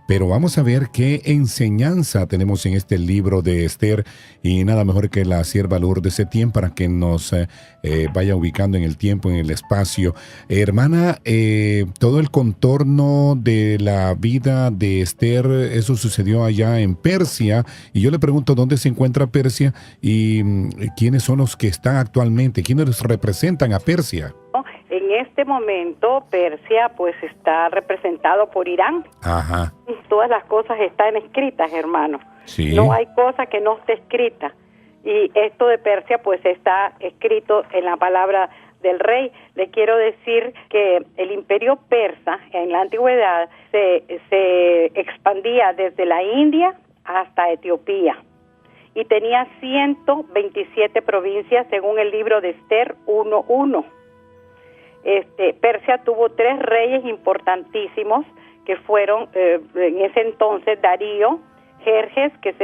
pero vamos a ver qué enseñanza tenemos en este libro de Esther y nada mejor que la sierva Lourdes Etienne para que nos vaya ubicando en el tiempo, en el espacio. Hermana, todo el contorno de la vida de Esther, eso sucedió allá en Persia y yo le pregunto dónde se encuentra Persia y quiénes son los que están actualmente, quiénes representan a Persia. En este momento Persia pues está representado por Irán. Ajá. Todas las cosas están escritas, hermano. Sí. No hay cosa que no esté escrita. Y esto de Persia pues está escrito en la palabra del rey. Le quiero decir que el imperio persa en la antigüedad se expandía desde la India hasta Etiopía y tenía 127 provincias según el libro de Esther 1:1. Persia tuvo 3 reyes importantísimos que fueron en ese entonces Darío, Jerjes I,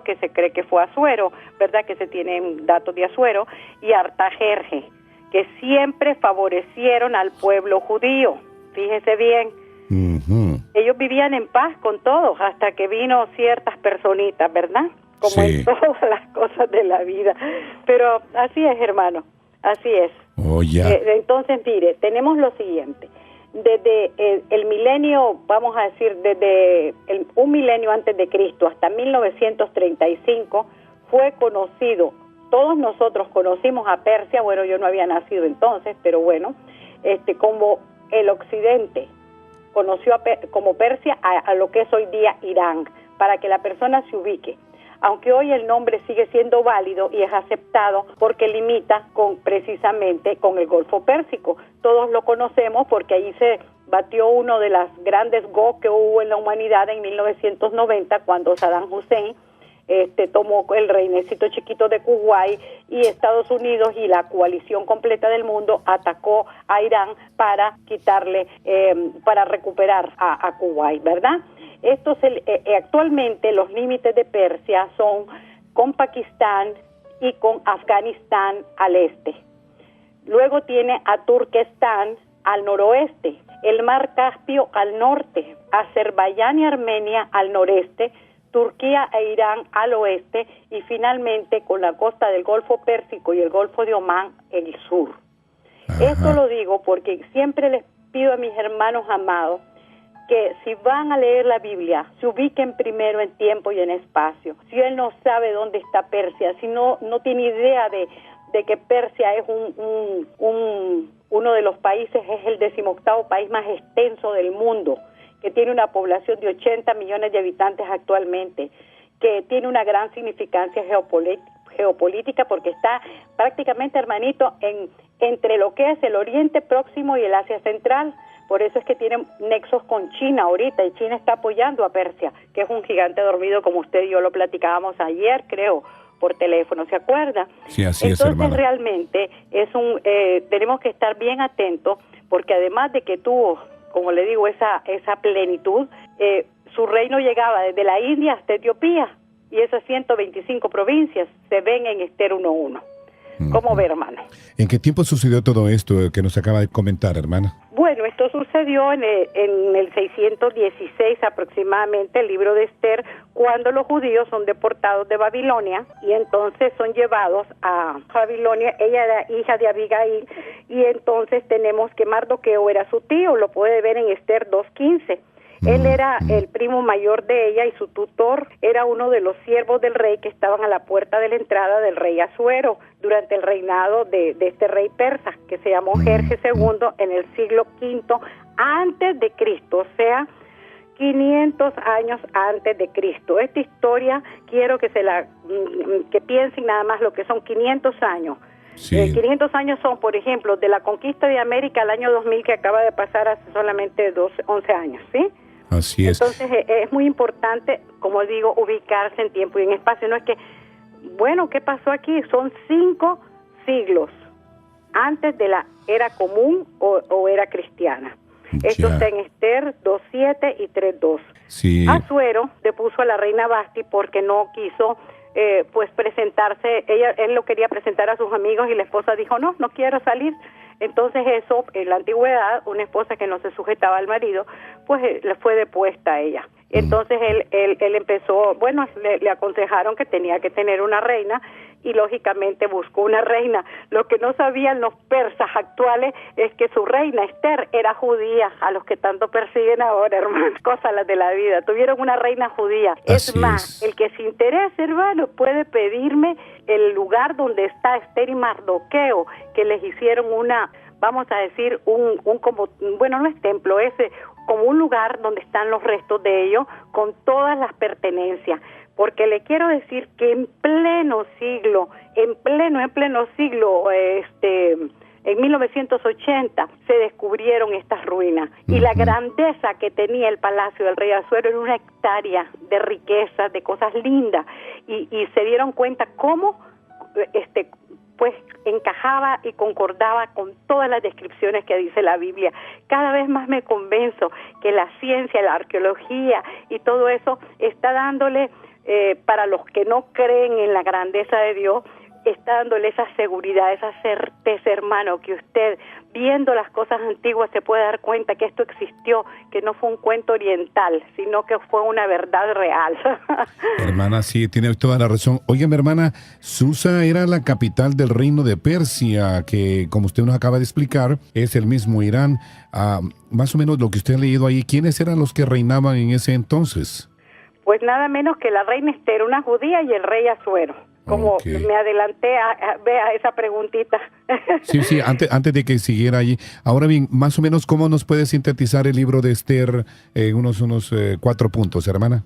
que se cree que fue Asuero, ¿verdad? Que se tienen datos de Asuero, y Artajerje, que siempre favorecieron al pueblo judío. Fíjese bien. Uh-huh. Ellos vivían en paz con todos hasta que vino ciertas personitas, ¿verdad? Como sí. En todas las cosas de la vida. Pero así es, hermano, así es. Oh, ya. Entonces, mire, tenemos lo siguiente. Desde el milenio, vamos a decir, desde un milenio antes de Cristo hasta 1935, fue conocido, todos nosotros conocimos a Persia, bueno, yo no había nacido entonces, pero bueno, como el occidente conoció como Persia a lo que es hoy día Irán, para que la persona se ubique. Aunque hoy el nombre sigue siendo válido y es aceptado porque limita precisamente con el Golfo Pérsico. Todos lo conocemos porque ahí se batió uno de las grandes go que hubo en la humanidad en 1990 cuando Saddam Hussein tomó el reinecito chiquito de Kuwait y Estados Unidos y la coalición completa del mundo atacó a Irán para quitarle, para recuperar a Kuwait, ¿verdad? Actualmente los límites de Persia son con Pakistán y con Afganistán al este. Luego tiene a Turquestán al noroeste, el mar Caspio al norte, Azerbaiyán y Armenia al noreste, Turquía e Irán al oeste y finalmente con la costa del Golfo Pérsico y el Golfo de Omán el sur. Ajá. Esto lo digo porque siempre les pido a mis hermanos amados que si van a leer la Biblia, se ubiquen primero en tiempo y en espacio. Si él no sabe dónde está Persia, si no tiene idea de que Persia es uno de los países, es el 18º país más extenso del mundo, que tiene una población de 80 millones de habitantes actualmente, que tiene una gran significancia geopolítica porque está prácticamente, hermanito, entre lo que es el Oriente Próximo y el Asia Central. Por eso es que tienen nexos con China ahorita, y China está apoyando a Persia, que es un gigante dormido, como usted y yo lo platicábamos ayer, creo, por teléfono, ¿se acuerda? Sí, así Entonces, es, hermana. Realmente tenemos que estar bien atentos, porque además de que tuvo, como le digo, esa plenitud, su reino llegaba desde la India hasta Etiopía, y esas 125 provincias se ven en Esther 1:1. ¿Cómo ve, hermano? ¿En qué tiempo sucedió todo esto que nos acaba de comentar, hermana? Bueno, esto sucedió en el 616 aproximadamente, el libro de Esther, cuando los judíos son deportados de Babilonia y entonces son llevados a Babilonia. Ella era hija de Abigail y entonces tenemos que Mardoqueo era su tío, lo puede ver en Esther 2:15. Él era el primo mayor de ella y su tutor era uno de los siervos del rey que estaban a la puerta de la entrada del rey Asuero durante el reinado de este rey persa que se llamó Jerjes II en el siglo V antes de Cristo, o sea, 500 años antes de Cristo. Esta historia quiero que que piensen nada más lo que son 500 años. Sí. 500 años son, por ejemplo, de la conquista de América al año 2000 que acaba de pasar hace solamente 11 años, ¿sí? Así es. Entonces es muy importante, como digo, ubicarse en tiempo y en espacio. No es que, bueno, ¿qué pasó aquí? Son 5 siglos antes de la era común o era cristiana. Esto está en Esther 2:7 y 3:2. Sí. Asuero depuso a la reina Basti porque no quiso pues presentarse, él lo quería presentar a sus amigos y la esposa dijo, no quiero salir. Entonces eso, en la antigüedad, una esposa que no se sujetaba al marido, pues le fue depuesta a ella. Entonces él empezó, bueno, le aconsejaron que tenía que tener una reina y lógicamente buscó una reina. Lo que no sabían los persas actuales es que su reina Esther era judía, a los que tanto persiguen ahora, hermano, cosas las de la vida. Tuvieron una reina judía. Es más, el que se interese, hermano, puede pedirme el lugar donde está Esther y Mardoqueo, que les hicieron una, vamos a decir, un como, bueno, no es templo, es como un lugar donde están los restos de ellos con todas las pertenencias. Porque le quiero decir que en pleno siglo, en pleno siglo, en 1980 se descubrieron estas ruinas y la grandeza que tenía el palacio del rey Asuero era una hectárea de riquezas, de cosas lindas y se dieron cuenta cómo pues encajaba y concordaba con todas las descripciones que dice la Biblia. Cada vez más me convenzo que la ciencia, la arqueología y todo eso está dándole, para los que no creen en la grandeza de Dios, está dándole esa seguridad, esa certeza, hermano, que usted, viendo las cosas antiguas, se puede dar cuenta que esto existió, que no fue un cuento oriental, sino que fue una verdad real. Hermana, sí, tiene toda la razón. Oye, mi hermana, Susa era la capital del reino de Persia, que, como usted nos acaba de explicar, es el mismo Irán. Más o menos lo que usted ha leído ahí, ¿quiénes eran los que reinaban en ese entonces? Pues nada menos que la reina Esther, una judía, y el rey Asuero. Como me adelanté a esa preguntita. Sí, antes de que siguiera allí. Ahora bien, más o menos, ¿cómo nos puede sintetizar el libro de Esther en unos 4 puntos, hermana?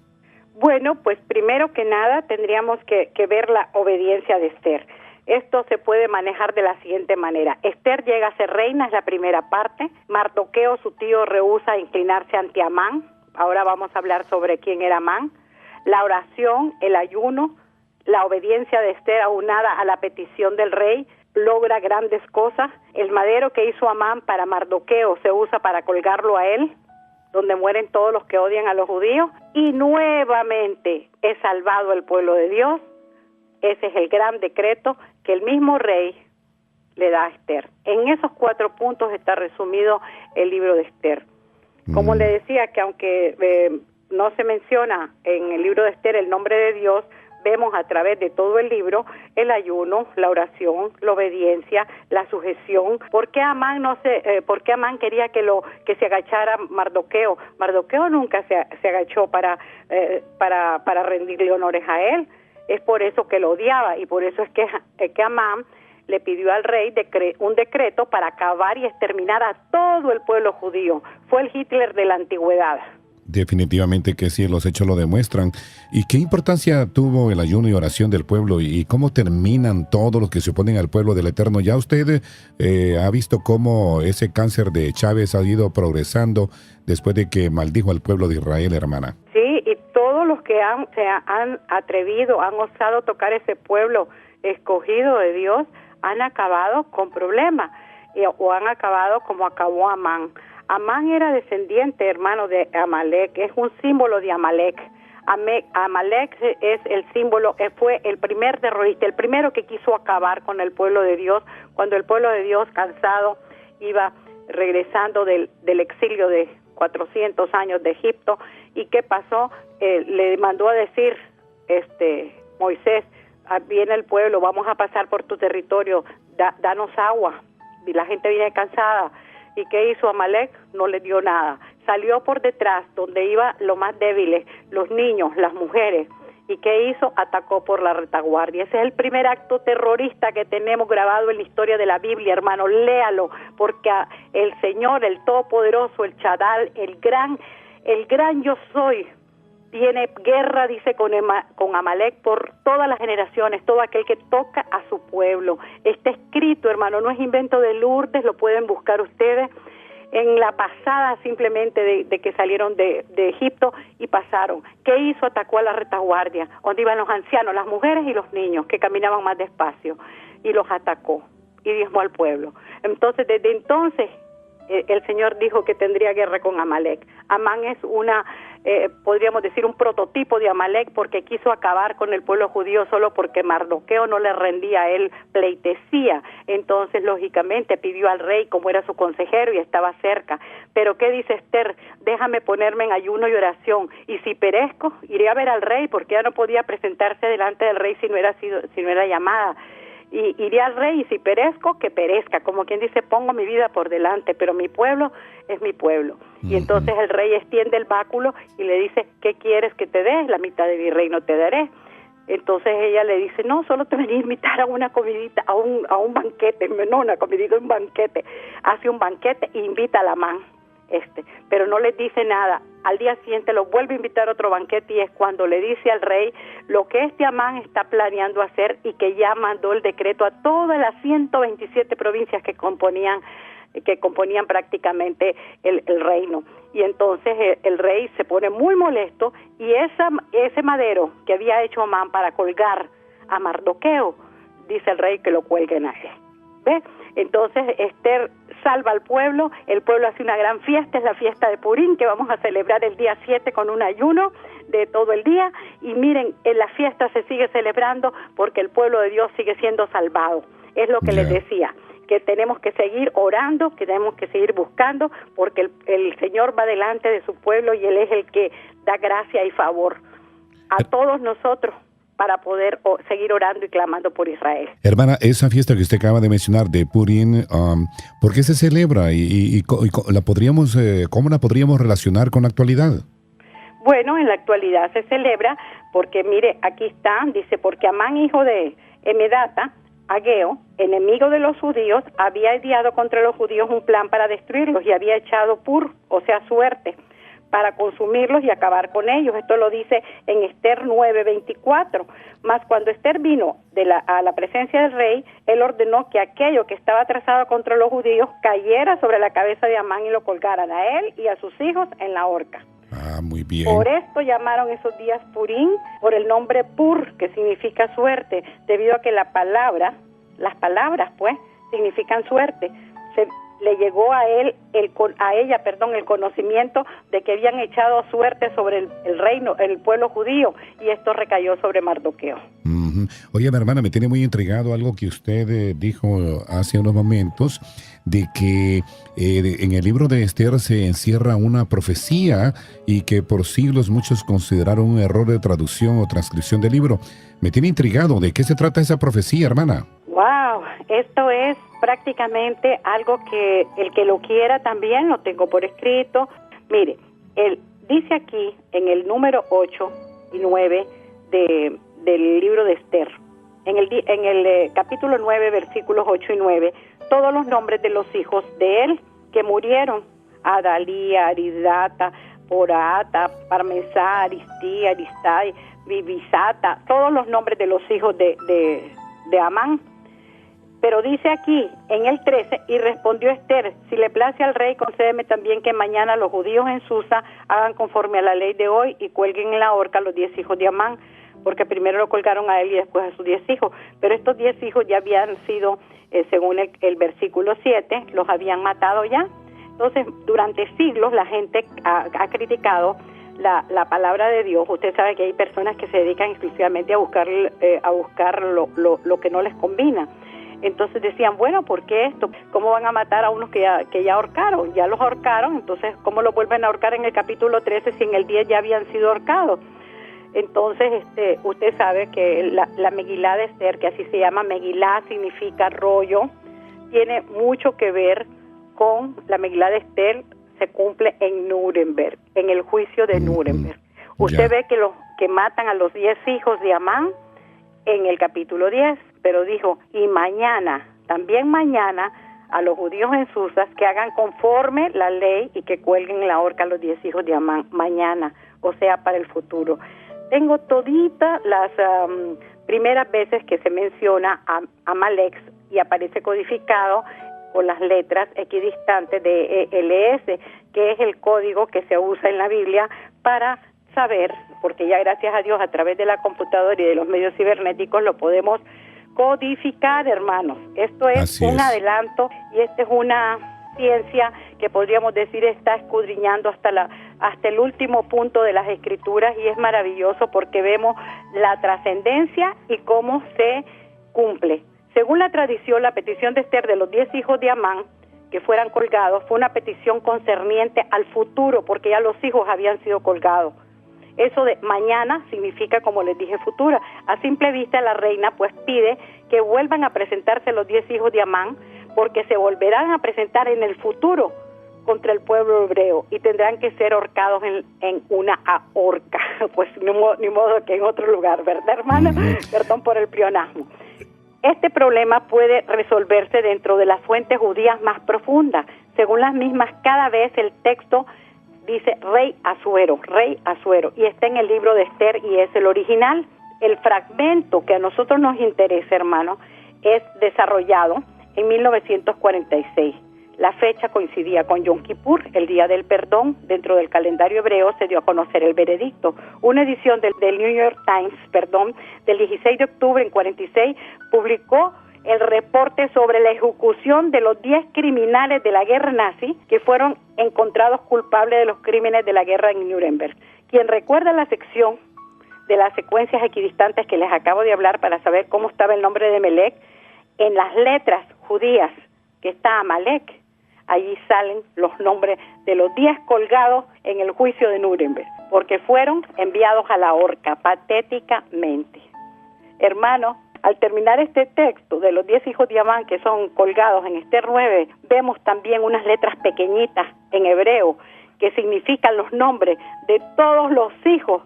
Bueno, pues primero que nada tendríamos que ver la obediencia de Esther. Esto se puede manejar de la siguiente manera. Esther llega a ser reina, es la primera parte. Mardoqueo, su tío, rehúsa a inclinarse ante Amán. Ahora vamos a hablar sobre quién era Amán. La oración, el ayuno, la obediencia de Esther aunada a la petición del rey logra grandes cosas. El madero que hizo Amán para Mardoqueo se usa para colgarlo a él, donde mueren todos los que odian a los judíos. Y nuevamente es salvado el pueblo de Dios. Ese es el gran decreto que el mismo rey le da a Esther. En esos 4 puntos está resumido el libro de Esther. Como le decía, que aunque no se menciona en el libro de Esther el nombre de Dios, vemos a través de todo el libro el ayuno, la oración, la obediencia, la sujeción. ¿Por qué Amán quería que se agachara Mardoqueo? Mardoqueo nunca se agachó para rendirle honores a él. Es por eso que lo odiaba y por eso es que Amán le pidió al rey un decreto para acabar y exterminar a todo el pueblo judío. Fue el Hitler de la antigüedad. Definitivamente que sí, los hechos lo demuestran. ¿Y qué importancia tuvo el ayuno y oración del pueblo? ¿Y cómo terminan todos los que se oponen al pueblo del Eterno? Ya usted ha visto cómo ese cáncer de Chávez ha ido progresando después de que maldijo al pueblo de Israel, hermana. Sí, y todos los que se han atrevido, han osado tocar ese pueblo escogido de Dios, han acabado con problemas, o han acabado como acabó Amán. Amán era descendiente, hermano, de Amalek, es un símbolo de Amalek. Amalek es el símbolo, fue el primer terrorista, el primero que quiso acabar con el pueblo de Dios, cuando el pueblo de Dios, cansado, iba regresando del exilio de 400 años de Egipto. ¿Y qué pasó? Le mandó a decir Moisés, viene el pueblo, vamos a pasar por tu territorio, danos agua. Y la gente viene cansada. ¿Y qué hizo Amalek? No le dio nada. Salió por detrás, donde iban los más débiles, los niños, las mujeres. ¿Y qué hizo? Atacó por la retaguardia. Ese es el primer acto terrorista que tenemos grabado en la historia de la Biblia, hermano. Léalo, porque el Señor, el Todopoderoso, el Chadal, el gran yo soy, tiene guerra, dice, con Amalek por todas las generaciones, todo aquel que toca a su pueblo. Está escrito, hermano, no es invento de Lourdes, lo pueden buscar ustedes. En la pasada simplemente de que salieron de Egipto y pasaron. ¿Qué hizo? Atacó a la retaguardia, donde iban los ancianos, las mujeres y los niños, que caminaban más despacio, y los atacó y diezmó al pueblo. Entonces, desde entonces, el Señor dijo que tendría guerra con Amalek. Amán es una podríamos decir un prototipo de Amalek, porque quiso acabar con el pueblo judío solo porque Mardoqueo no le rendía a él pleitesía. Entonces, lógicamente, pidió al rey, como era su consejero y estaba cerca. Pero ¿qué dice Esther? Déjame ponerme en ayuno y oración, y si perezco, iré a ver al rey, porque ya no podía presentarse delante del rey si no era llamada. Y iré al rey, y si perezco, que perezca, como quien dice, pongo mi vida por delante, pero mi pueblo es mi pueblo. Y entonces el rey extiende el báculo y le dice, ¿qué quieres que te dé? La mitad de mi reino te daré. Entonces ella le dice, no, solo te venía a invitar a una comidita, a un banquete, no una comidita, un banquete. Hace un banquete e invita a la Amán, pero no le dice nada. Al día siguiente lo vuelve a invitar a otro banquete, y es cuando le dice al rey lo que Amán está planeando hacer, y que ya mandó el decreto a todas las 127 provincias que componían prácticamente el reino. Y entonces el rey se pone muy molesto, y ese madero que había hecho Amán para colgar a Mardoqueo, dice el rey que lo cuelguen a él. ¿Ve? Entonces Esther salva al pueblo, el pueblo hace una gran fiesta, es la fiesta de Purim, que vamos a celebrar el día 7 con un ayuno de todo el día, y miren, en la fiesta se sigue celebrando porque el pueblo de Dios sigue siendo salvado. Es lo que les decía, que tenemos que seguir orando, que tenemos que seguir buscando, porque el Señor va delante de su pueblo, y Él es el que da gracia y favor a todos nosotros para poder seguir orando y clamando por Israel. Hermana, esa fiesta que usted acaba de mencionar de Purim, ¿por qué se celebra? ¿Y cómo la podríamos relacionar con la actualidad? Bueno, en la actualidad se celebra porque, mire, aquí está, dice, porque Amán, hijo de Emedata, Ageo, enemigo de los judíos, había ideado contra los judíos un plan para destruirlos, y había echado suerte, para consumirlos y acabar con ellos. Esto lo dice en Esther 9:24. Mas cuando Esther vino a la presencia del rey, él ordenó que aquello que estaba trazado contra los judíos cayera sobre la cabeza de Amán, y lo colgaran a él y a sus hijos en la horca. Muy bien. Por esto llamaron esos días Purim, por el nombre Pur, que significa suerte, debido a que las palabras pues significan suerte. Le llegó a ella, el conocimiento de que habían echado suerte sobre el reino, el pueblo judío, y esto recayó sobre Mardoqueo. Oye, mi hermana, me tiene muy intrigado algo que usted dijo hace unos momentos, de que en el libro de Esther se encierra una profecía, y que por siglos muchos consideraron un error de traducción o transcripción del libro. Me tiene intrigado. ¿De qué se trata esa profecía, hermana? Wow, esto es prácticamente algo que el que lo quiera también lo tengo por escrito. Mire, dice aquí en el número 8 y 9 del libro de Esther, en el capítulo 9, versículos 8 y 9, todos los nombres de los hijos de él que murieron: Adalía, Aridata, Porata, Parmesá, Aristía, Aristai, Bibisata, todos los nombres de los hijos de Amán. Pero dice aquí, en el 13, y respondió Esther: si le place al rey, concédeme también que mañana los judíos en Susa hagan conforme a la ley de hoy, y cuelguen en la horca a los 10 hijos de Amán, porque primero lo colgaron a él y después a sus 10 hijos. Pero estos 10 hijos ya habían sido, según el versículo 7, los habían matado ya. Entonces, durante siglos la gente ha criticado la palabra de Dios. Usted sabe que hay personas que se dedican exclusivamente a buscar lo que no les combina. Entonces decían, bueno, ¿por qué esto? ¿Cómo van a matar a unos que ya ahorcaron? Ya los ahorcaron, entonces ¿cómo los vuelven a ahorcar en el capítulo 13 si en el 10 ya habían sido ahorcados? Entonces, usted sabe que la Megilá de Esther, que así se llama, Megilá significa rollo, tiene mucho que ver con la Megilá de Esther. Se cumple en Nuremberg, en el juicio de Nuremberg. Usted ve que matan a los 10 hijos de Amán en el capítulo 10, pero dijo, y mañana, también mañana, a los judíos en Susas que hagan conforme la ley y que cuelguen en la horca a los 10 hijos de Amán, mañana, o sea, para el futuro. Tengo toditas las primeras veces que se menciona a Amalek, y aparece codificado con las letras equidistantes de ELS, que es el código que se usa en la Biblia para saber, porque ya gracias a Dios a través de la computadora y de los medios cibernéticos lo podemos codificar, hermanos. Esto es un adelanto, y esta es una ciencia que podríamos decir está escudriñando hasta hasta el último punto de las escrituras y es maravilloso porque vemos la trascendencia y cómo se cumple. Según la tradición, la petición de Esther de los 10 hijos de Amán que fueran colgados fue una petición concerniente al futuro porque ya los hijos habían sido colgados. Eso de mañana significa, como les dije, futura. A simple vista la reina pues pide que vuelvan a presentarse los 10 hijos de Amán porque se volverán a presentar en el futuro contra el pueblo hebreo y tendrán que ser ahorcados en una horca, pues ni modo que en otro lugar, ¿verdad, hermano? Perdón por el pleonasmo. Este problema puede resolverse dentro de las fuentes judías más profundas. Según las mismas, cada vez el texto dice rey Asuero, y está en el libro de Esther y es el original. El fragmento que a nosotros nos interesa, hermano, es desarrollado en 1946. La fecha coincidía con Yom Kippur, el Día del Perdón. Dentro del calendario hebreo se dio a conocer el veredicto. Una edición del New York Times, del 16 de octubre en 46, publicó el reporte sobre la ejecución de los 10 criminales de la guerra nazi que fueron encontrados culpables de los crímenes de la guerra en Nuremberg. Quien recuerda la sección de las secuencias equidistantes que les acabo de hablar para saber cómo estaba el nombre de Melech, en las letras judías que está Amalek, allí salen los nombres de los 10 colgados en el juicio de Nuremberg, porque fueron enviados a la horca, patéticamente. Hermano, al terminar este texto de los 10 hijos de Amán que son colgados en Esther 9, vemos también unas letras pequeñitas en hebreo que significan los nombres de todos los hijos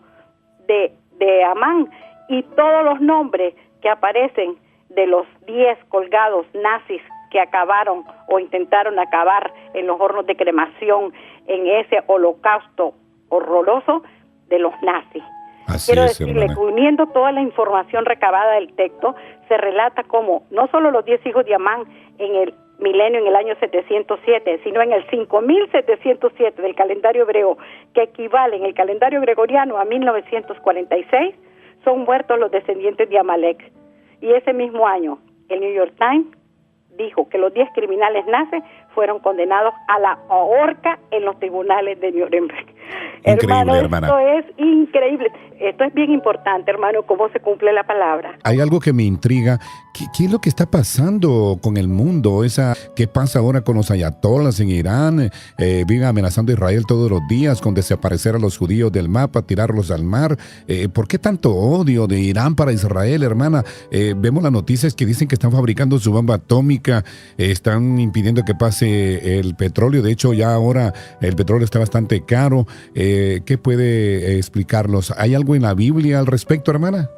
de Amán y todos los nombres que aparecen de los 10 colgados nazis que acabaron o intentaron acabar en los hornos de cremación en ese holocausto horroroso de los nazis. Quiero decirle que uniendo toda la información recabada del texto, se relata cómo no solo los 10 hijos de Amán en el milenio, en el año 707, sino en el 5707 del calendario hebreo, que equivale en el calendario gregoriano a 1946, son muertos los descendientes de Amalek. Y ese mismo año, el New York Times dijo que los 10 criminales nazis fueron condenados a la horca en los tribunales de Nuremberg. Increíble, hermana. Esto es increíble. Esto es bien importante, hermano, cómo se cumple la palabra. Hay algo que me intriga. ¿Qué es lo que está pasando con el mundo? ¿Qué pasa ahora con los ayatolas en Irán? Viven amenazando a Israel todos los días con desaparecer a los judíos del mapa, tirarlos al mar. ¿Por qué tanto odio de Irán para Israel, hermana? Vemos las noticias que dicen que están fabricando su bomba atómica, están impidiendo que pase el petróleo. De hecho, ya ahora el petróleo está bastante caro. ¿Qué puede explicarlos? ¿Hay algo en la Biblia al respecto, hermana?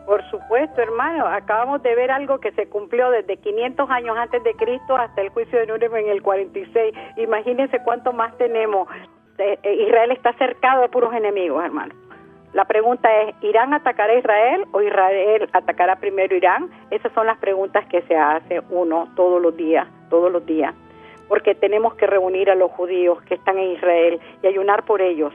Por supuesto, hermano. Acabamos de ver algo que se cumplió desde 500 años antes de Cristo hasta el juicio de Nuremberg en el 46. Imagínense cuánto más tenemos. Israel está cercado de puros enemigos, hermano. La pregunta es, ¿Irán atacará a Israel o Israel atacará primero Irán? Esas son las preguntas que se hace uno todos los días. Porque tenemos que reunir a los judíos que están en Israel y ayunar por ellos.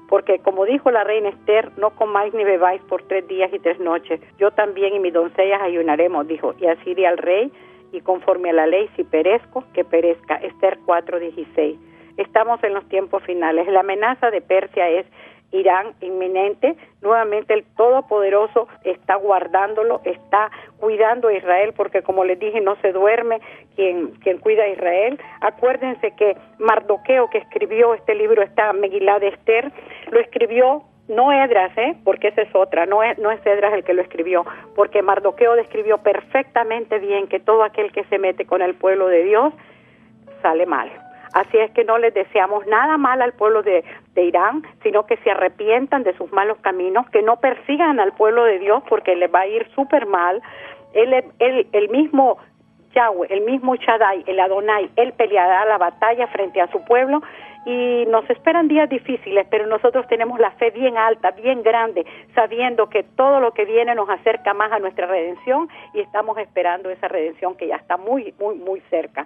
Porque como dijo la reina Esther, no comáis ni bebáis por 3 días y 3 noches. Yo también y mis doncellas ayunaremos, dijo. Y así diré al rey, y conforme a la ley, si perezco, que perezca. Esther 4:16. Estamos en los tiempos finales. La amenaza de Persia es Irán inminente. Nuevamente el Todopoderoso está guardándolo, está cuidando a Israel, porque como les dije, no se duerme quien cuida a Israel. Acuérdense que Mardoqueo, que escribió este libro, esta Megilá de Esther, lo escribió no Esdras, porque esa es otra, no es Esdras el que lo escribió, porque Mardoqueo describió perfectamente bien que todo aquel que se mete con el pueblo de Dios sale mal. Así es que no les deseamos nada mal al pueblo de Irán, sino que se arrepientan de sus malos caminos, que no persigan al pueblo de Dios porque les va a ir súper mal. El mismo Yahweh, el mismo Shaddai, el Adonai, él peleará la batalla frente a su pueblo y nos esperan días difíciles, pero nosotros tenemos la fe bien alta, bien grande, sabiendo que todo lo que viene nos acerca más a nuestra redención y estamos esperando esa redención que ya está muy, muy, muy cerca.